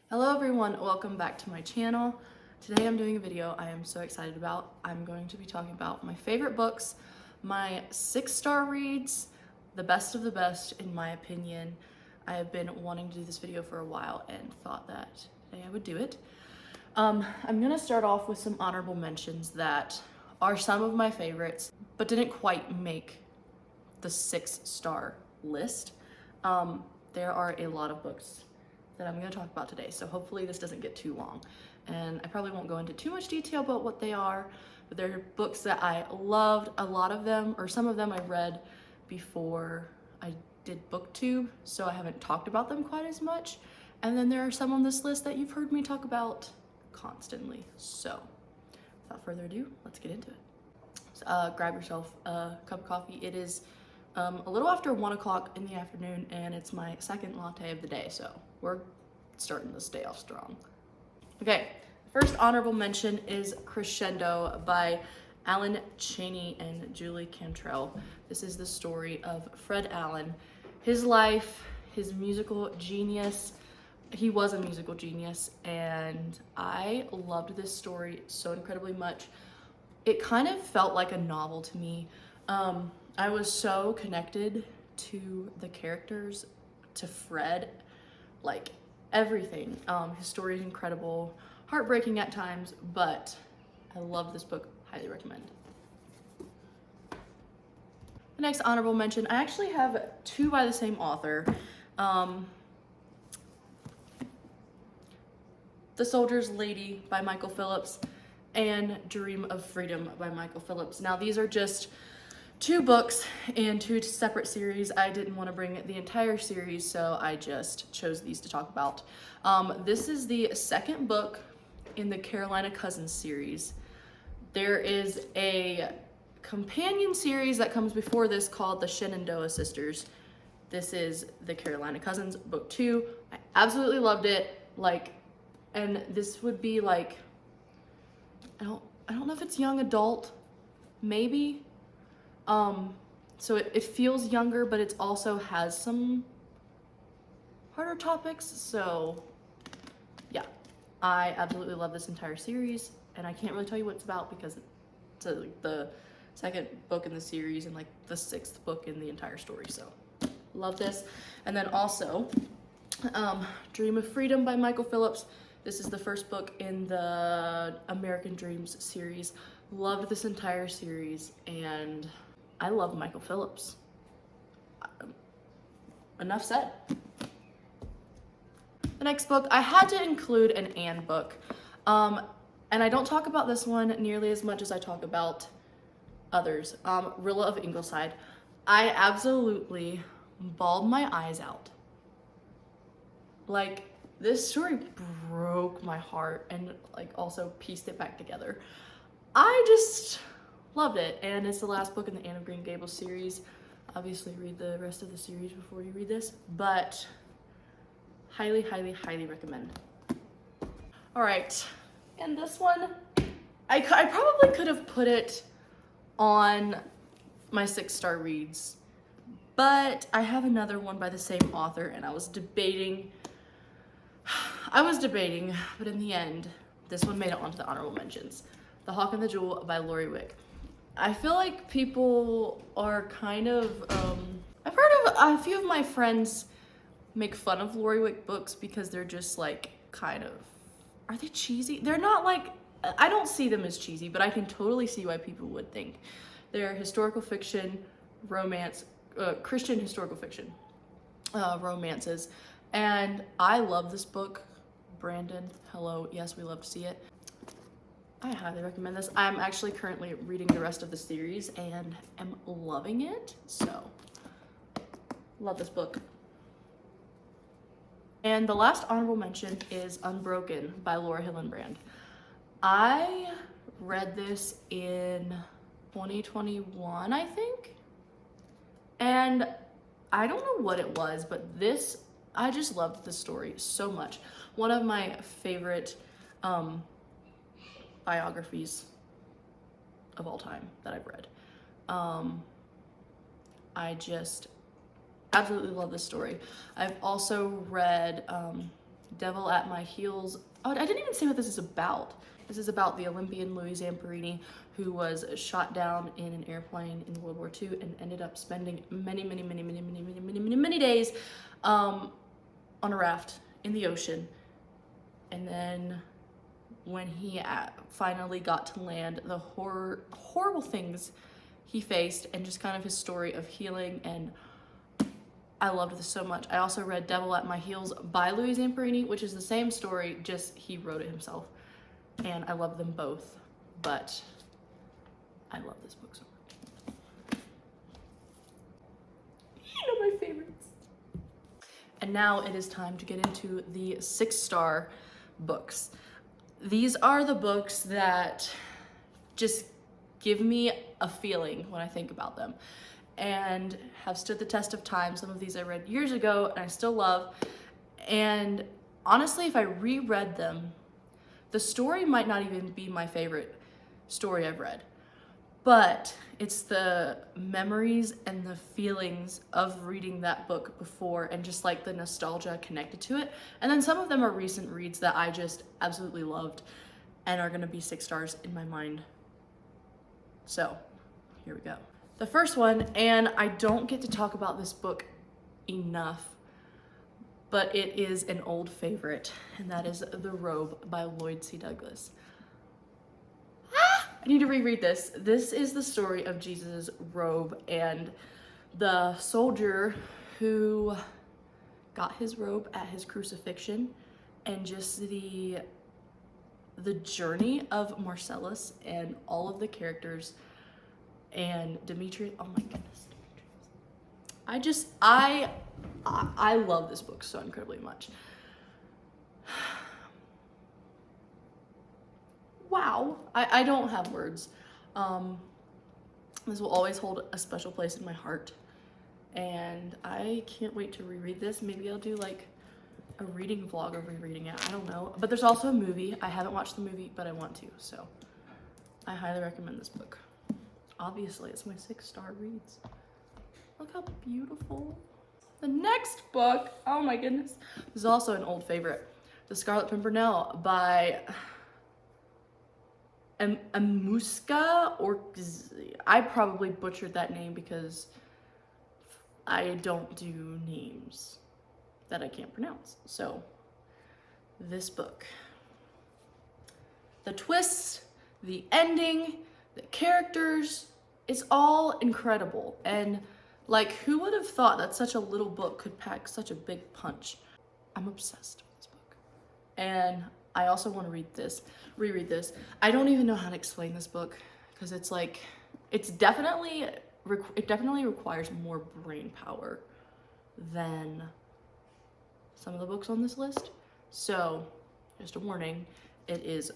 Hello everyone, welcome back to my channel. Today I'm doing a video I am so excited about. I'm going to be talking about my favorite books, my 6-star reads, the best of the best in my opinion. I have been wanting to do this video for a while and thought that today I would do it. I'm gonna start off with some honorable mentions that are some of my favorites, but didn't quite make the 6-star list. There are a lot of books that I'm going to talk about today, so hopefully this doesn't get too long. And I probably won't go into too much detail about what they are, but they're books that I loved. A lot of them, or some of them, I read before I did booktube, so I haven't talked about them quite as much. And then there are some on this list that you've heard me talk about constantly. So without further ado, let's get into it. So, grab yourself a cup of coffee. It is a little after 1 o'clock in the afternoon, and it's my second latte of the day, so we're starting this day off strong. Okay, first honorable mention is Crescendo by Alan Cheney and Julie Cantrell. This is the story of Fred Allen, his life, his musical genius. He was a musical genius, and I loved this story so incredibly much. It kind of felt like a novel to me. I was so connected to the characters, to Fred, like everything. His story is incredible, heartbreaking at times, but I love this book, highly recommend. The next honorable mention, I actually have two by the same author. The Soldier's Lady by Michael Phillips and Dream of Freedom by Michael Phillips. Now these are just two books in two separate series. I didn't want to bring the entire series, so I just chose these to talk about. This is the second book in the Carolina Cousins series. There is a companion series that comes before this called the Shenandoah Sisters. This is the Carolina Cousins, book 2. I absolutely loved it. And this would be like, I don't know if it's young adult, maybe. So it feels younger, but it also has some harder topics. So yeah, I absolutely love this entire series, and I can't really tell you what it's about because it's the second book in the series and like the 6th book in the entire story. So love this. And then also Dream of Freedom by Michael Phillips. This is the first book in the American Dreams series. Loved this entire series, and I love Michael Phillips. Enough said. The next book, I had to include an Anne book. And I don't talk about this one nearly as much as I talk about others. Rilla of Ingleside. I absolutely bawled my eyes out. Like, this story broke my heart and like also pieced it back together. I just loved it, and it's the last book in the Anne of Green Gables series. Obviously read the rest of the series before you read this, but highly, highly, highly recommend. All right, and this one, I probably could have put it on my 6-star reads, but I have another one by the same author, and I was debating, but in the end, this one made it onto the honorable mentions. The Hawk and the Jewel by Lori Wick. I feel like people are kind of, I've heard of a few of my friends make fun of Lori Wick books because they're just like kind of, are they cheesy? They're not like, I don't see them as cheesy, but I can totally see why people would think. They're historical fiction, romance, Christian historical fiction, romances. And I love this book. Brandon, hello, yes, we love to see it. I highly recommend this. I'm actually currently reading the rest of the series and am loving it, so love this book. And the last honorable mention is Unbroken by Laura Hillenbrand. I read this in 2021, I think, and I don't know what it was, but I just loved this story so much. One of my favorite biographies of all time that I've read. I just absolutely love this story. I've also read Devil at My Heels. Oh, I didn't even say what this is about. This is about the Olympian Louis Zamperini, who was shot down in an airplane in World War II and ended up spending many days on a raft in the ocean. And then when he finally got to land, the horrible things he faced, and just kind of his story of healing. And I loved this so much. I also read Devil at My Heels by Louis Zamperini, which is the same story, just he wrote it himself. And I love them both, but I love this book so much. One of my favorites. And now it is time to get into the 6-star books. These are the books that just give me a feeling when I think about them, and have stood the test of time. Some of these I read years ago and I still love. And honestly, if I reread them, the story might not even be my favorite story I've read, but it's the memories and the feelings of reading that book before, and just like the nostalgia connected to it. And then some of them are recent reads that I just absolutely loved and are gonna be 6 stars in my mind. So here we go. The first one, and I don't get to talk about this book enough, but it is an old favorite, and that is The Robe by Lloyd C. Douglas. I need to reread this. This is the story of Jesus' robe and the soldier who got his robe at his crucifixion, and just the journey of Marcellus and all of the characters, and Demetrius. Oh my goodness, Demetrius. I love this book so incredibly much. Wow, I don't have words. This will always hold a special place in my heart, and I can't wait to reread this. Maybe I'll do like a reading vlog of rereading it, I don't know. But there's also a movie. I haven't watched the movie, but I want to, so I highly recommend this book. Obviously, it's my 6-star reads. Look how beautiful. The next book, oh my goodness. This is also an old favorite. The Scarlet Pimpernel by Amuska, or I probably butchered that name because I don't do names that I can't pronounce. So this book, the twists, the ending, the characters, it's all incredible. And like, who would have thought that such a little book could pack such a big punch? I'm obsessed with this book. And I also want to reread this. I don't even know how to explain this book, because it's like, it definitely requires more brain power than some of the books on this list. So just a warning, it is,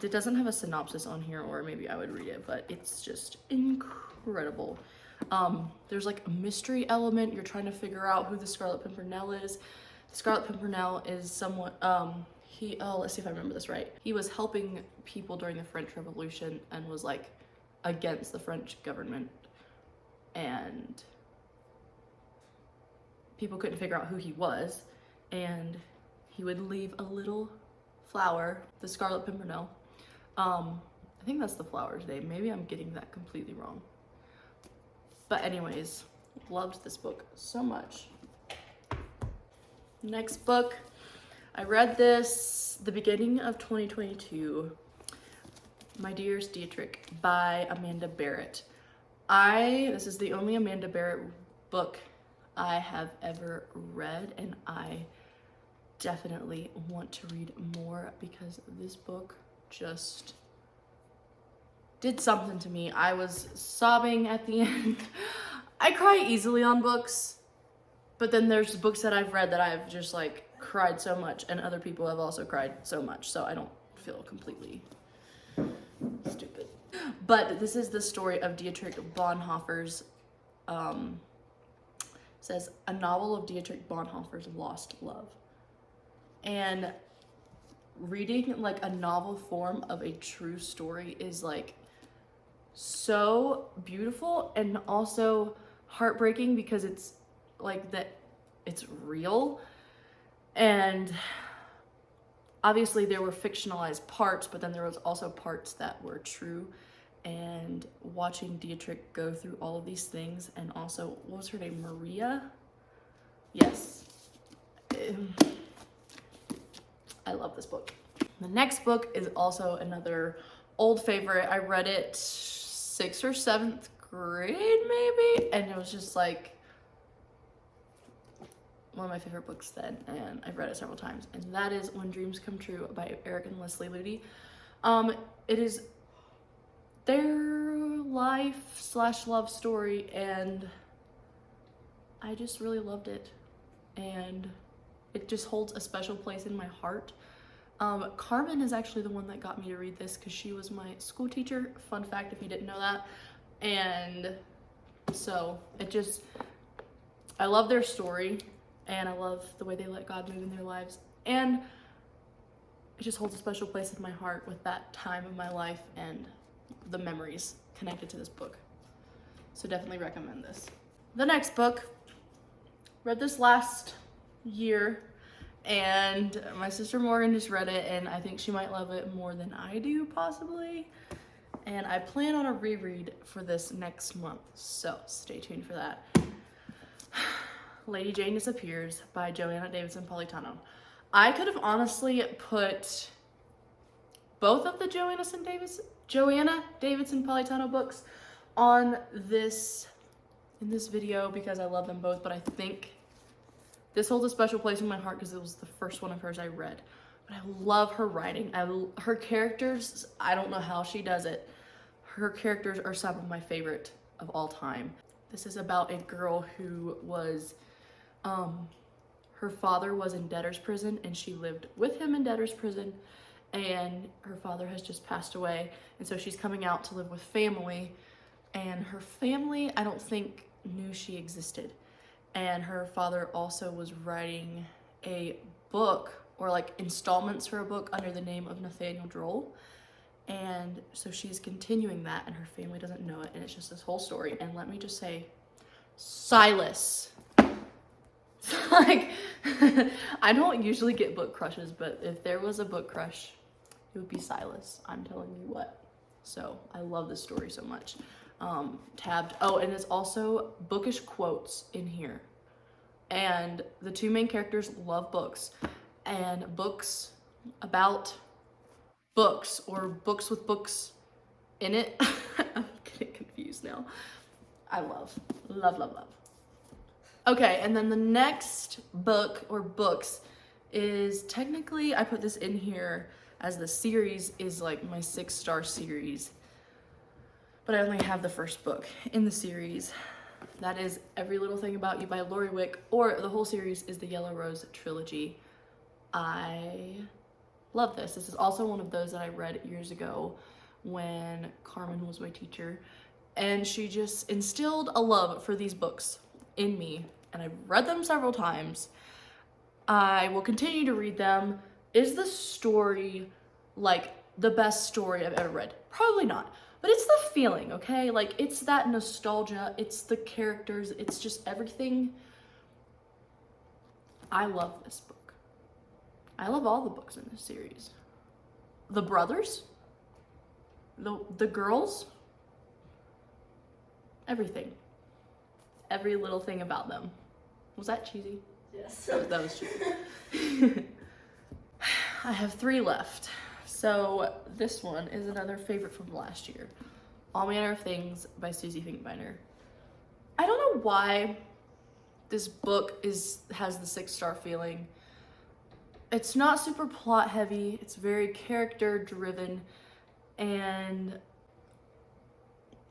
it doesn't have a synopsis on here, or maybe I would read it, but it's just incredible. There's like a mystery element. You're trying to figure out who the Scarlet Pimpernel is. The Scarlet Pimpernel is someone, let's see if I remember this right. He was helping people during the French Revolution and was like against the French government, and people couldn't figure out who he was, and he would leave a little flower, the Scarlet Pimpernel. I think that's the flower's name. Maybe I'm getting that completely wrong. But anyways, loved this book so much. Next book, I read this the beginning of 2022, My Dearest Dietrich by Amanda Barrett. This is the only Amanda Barrett book I have ever read, and I definitely want to read more, because this book just did something to me. I was sobbing at the end. I cry easily on books, but then there's books that I've read that I've just like cried so much, and other people have also cried so much, so I don't feel completely stupid. But this is the story of Dietrich Bonhoeffer's, says a novel of Dietrich Bonhoeffer's lost love. And reading like a novel form of a true story is like so beautiful and also heartbreaking, because it's like that it's real. And obviously there were fictionalized parts, but then there was also parts that were true. And watching Dietrich go through all of these things, and also, what was her name, Maria? Yes. I love this book. The next book is also another old favorite. I read it 6th or 7th grade maybe, and it was just like one of my favorite books then, and I've read it several times, and that is When Dreams Come True by Eric and Leslie Ludy. It is their life/love story, and I just really loved it, and it just holds a special place in my heart. Carmen is actually the one that got me to read this because she was my school teacher. Fun fact if you didn't know that. And so I love their story, and I love the way they let God move in their lives. And it just holds a special place in my heart with that time of my life and the memories connected to this book. So definitely recommend this. The next book, read this last year, and my sister Morgan just read it, and I think she might love it more than I do, possibly. And I plan on a reread for this next month, so stay tuned for that. Lady Jane Disappears by Joanna Davidson Politano. I could have honestly put both of the Joanna Davidson Politano books on in this video because I love them both, but I think this holds a special place in my heart because it was the first one of hers I read. But I love her writing. Her characters, I don't know how she does it. Her characters are some of my favorite of all time. This is about a girl who was, her father was in debtor's prison, and she lived with him in debtor's prison, and her father has just passed away, and so she's coming out to live with family, and her family, I don't think, knew she existed. And her father also was writing a book, or like installments for a book, under the name of Nathaniel Droll. And so she's continuing that, and her family doesn't know it, and it's just this whole story. And let me just say, Silas. Like, I don't usually get book crushes, but if there was a book crush, it would be Silas. I'm telling you what. So I love this story so much. Tabbed. Oh, and there's also bookish quotes in here. And the two main characters love books. And books about books, or books with books in it. I'm getting confused now. I love. Okay, and then the next book, or books, is technically, I put this in here as the series is like my 6-star series. But I only have the first book in the series. That is Every Little Thing About You by Lori Wick, or the whole series is the Yellow Rose Trilogy. I love this. This is also one of those that I read years ago when Carmen was my teacher, and she just instilled a love for these books in me, and I've read them several times. I will continue to read them. Is the story like the best story I've ever read? Probably not. But it's the feeling, okay? Like, it's that nostalgia, it's the characters, it's just everything. I love this book. I love all the books in this series. The brothers, the girls, everything. Every little thing about them. Was that cheesy? Yes. That was cheesy. I have 3 left. So this one is another favorite from last year. All Manner of Things by Susie Finkbeiner. I don't know why this book has the 6-star feeling. It's not super plot heavy. It's very character driven, and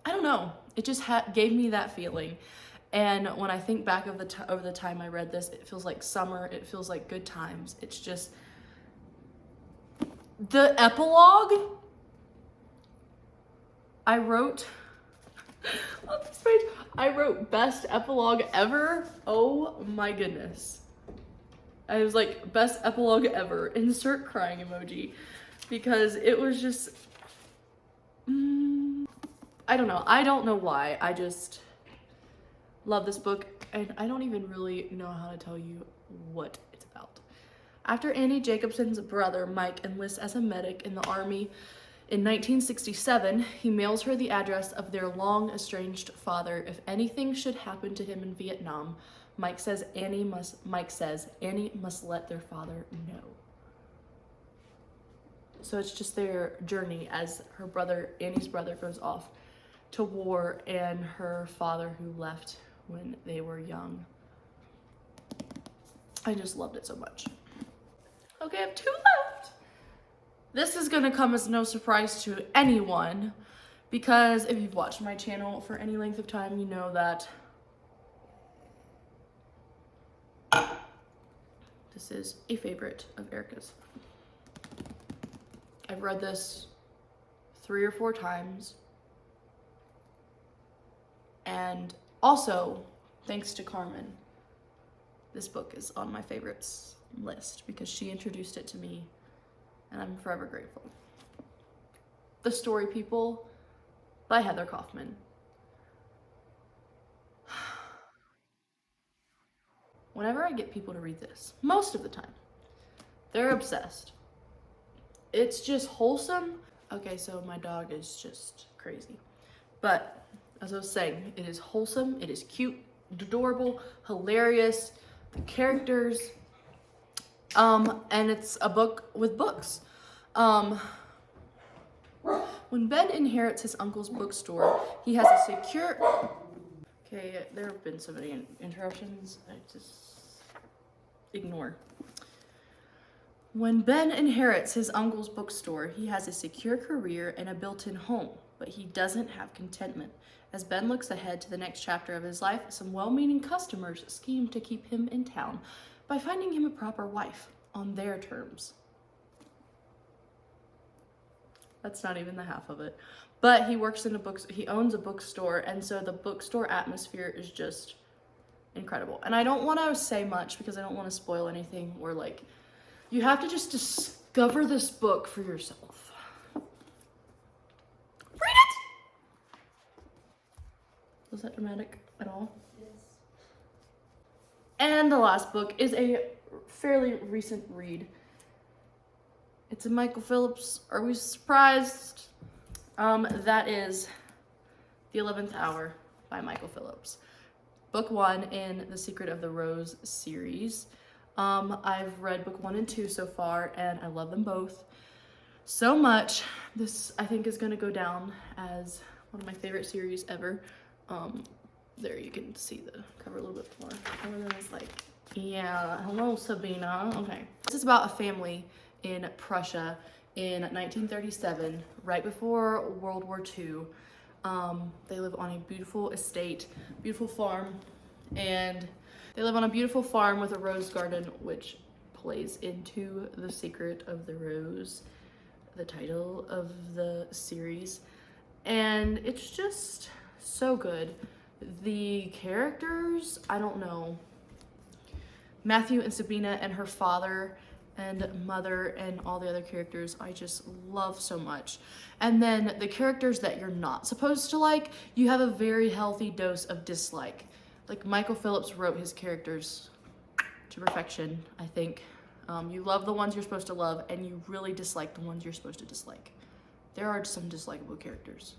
I don't know. It just gave me that feeling. And when I think back of over the time I read this, it feels like summer. It feels like good times. It's just the epilogue. I wrote on this page, I wrote best epilogue ever. Oh my goodness. I was like, best epilogue ever. Insert crying emoji. Because it was just, I don't know. I don't know why. I just Love this book, and I don't even really know how to tell you what it's about. After Annie Jacobson's brother Mike enlists as a medic in the Army in 1967, he mails her the address of their long estranged father if anything should happen to him in Vietnam. Mike says Annie must let their father know. So it's just their journey as Annie's brother goes off to war, and her father who left when they were young. I just loved it so much. Okay, I have 2 left. This is gonna come as no surprise to anyone, because if you've watched my channel for any length of time, you know that this is a favorite of Erica's. I've read this 3 or 4 times. And also, thanks to Carmen, this book is on my favorites list because she introduced it to me, and I'm forever grateful. The Story People by Heather Kaufman. Whenever I get people to read this, most of the time, they're obsessed. It's just wholesome. Okay, so my dog is just crazy. But as I was saying, it is wholesome, it is cute, adorable, hilarious, the characters, and it's a book with books. When Ben inherits his uncle's bookstore, he has a secure... Okay, there have been so many interruptions, I just ignore. When Ben inherits his uncle's bookstore, he has a secure career and a built-in home, but he doesn't have contentment. As Ben looks ahead to the next chapter of his life, some well-meaning customers scheme to keep him in town by finding him a proper wife on their terms. That's not even the half of it. But he owns a bookstore, and so the bookstore atmosphere is just incredible. And I don't want to say much because I don't want to spoil anything, or like, you have to just discover this book for yourself. Read it! Was that dramatic at all? Yes. And the last book is a fairly recent read. It's a Michael Phillips. Are we surprised? That is The 11th Hour by Michael Phillips. Book 1 in the Secret of the Rose series. I've read book 1 and 2 so far, and I love them both so much. This, I think, is going to go down as one of my favorite series ever. There you can see the cover a little bit more. Everyone is like, yeah, hello, Sabina. Okay. This is about a family in Prussia in 1937, right before World War II. They live on a beautiful estate, beautiful farm, and they live on a beautiful farm with a rose garden, which plays into The Secret of the Rose, the title of the series. And it's just so good. The characters, I don't know. Matthew and Sabina and her father and mother and all the other characters I just love so much. And then the characters that you're not supposed to like, you have a very healthy dose of dislike. Like, Michael Phillips wrote his characters to perfection, I think. You love the ones you're supposed to love, and you really dislike the ones you're supposed to dislike. There are some dislikable characters.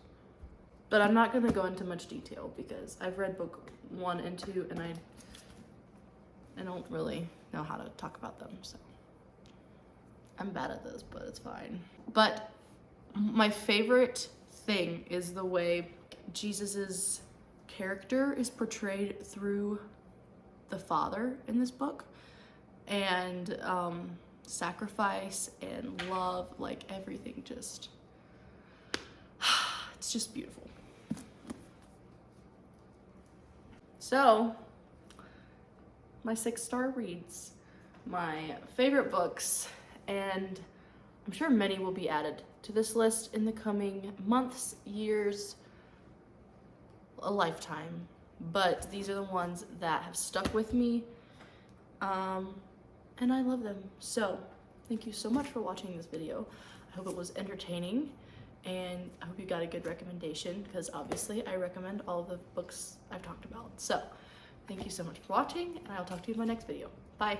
But I'm not going to go into much detail because I've read book 1 and 2, and I don't really know how to talk about them, so I'm bad at this, but it's fine. But my favorite thing is the way Jesus's character is portrayed through the Father in this book, and sacrifice and love, like everything, just it's just beautiful. So my 6-star reads, my favorite books, and I'm sure many will be added to this list in the coming months, years, a lifetime, but these are the ones that have stuck with me, and I love them. So thank you so much for watching this video. I hope it was entertaining, and I hope you got a good recommendation, because obviously I recommend all the books I've talked about. So Thank you so much for watching, and I'll talk to you in my next video. Bye.